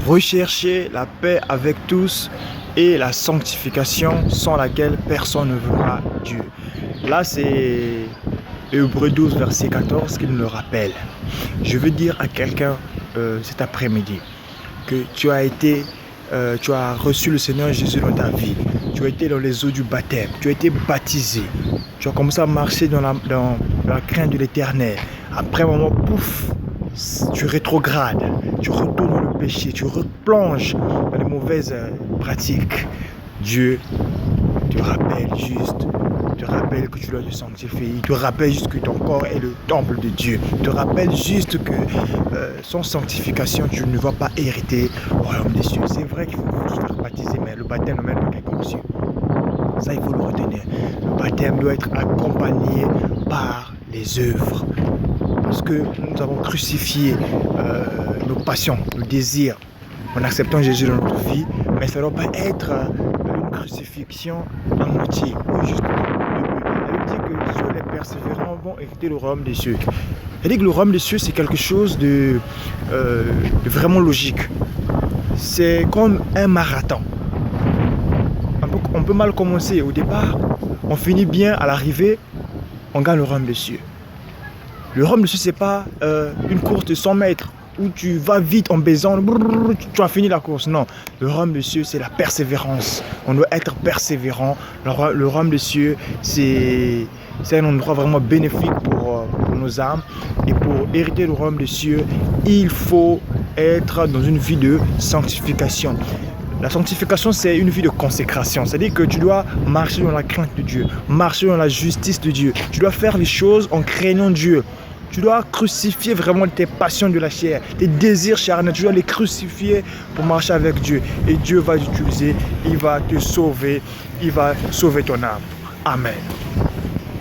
Recherchez la paix avec tous et la sanctification sans laquelle personne ne verra Dieu. Là, c'est Hébreux 12, verset 14 qui nous le rappelle. Je veux dire à quelqu'un cet après-midi que tu as reçu le Seigneur Jésus dans ta vie. Tu as été dans les eaux du baptême. Tu as été baptisé. Tu as commencé à marcher dans la crainte de l'Éternel. Après un moment, pouf, tu rétrogrades. Tu retournes dans le péché. Tu replonges dans les mauvaises pratiques. Dieu te rappelle juste. Te rappelle que tu dois te sanctifier. Il te rappelle juste que ton corps est le temple de Dieu. Il te rappelle juste que sans sanctification, tu ne vas pas hériter au royaume des cieux. C'est vrai qu'il faut se faire baptiser, mais le baptême ne mène pas quelqu'un aux cieux. Ça, il faut le retenir. Le baptême doit être accompagné par les œuvres. Parce que nous avons crucifié nos passions, nos désirs en acceptant Jésus dans notre vie, mais ça ne doit pas être une crucifixion en moitié. Juste la Bible dit que seuls les persévérants vont hériter le royaume des cieux. C'est-à-dire que le royaume des cieux, c'est quelque chose de vraiment logique. C'est comme un marathon. On peut mal commencer au départ, on finit bien à l'arrivée, on gagne le royaume des cieux. Le royaume des cieux, ce n'est pas une course de 100 mètres où tu vas vite en baisant, tu as fini la course. Non, le royaume des cieux, c'est la persévérance. On doit être persévérant. Le royaume des cieux, c'est un endroit vraiment bénéfique pour nos âmes. Et pour hériter le royaume des cieux, il faut être dans une vie de sanctification. La sanctification, c'est une vie de consécration. C'est-à-dire que tu dois marcher dans la crainte de Dieu, marcher dans la justice de Dieu. Tu dois faire les choses en craignant Dieu. Tu dois crucifier vraiment tes passions de la chair, tes désirs charnels. Tu dois les crucifier pour marcher avec Dieu. Et Dieu va t'utiliser, il va te sauver, il va sauver ton âme. Amen.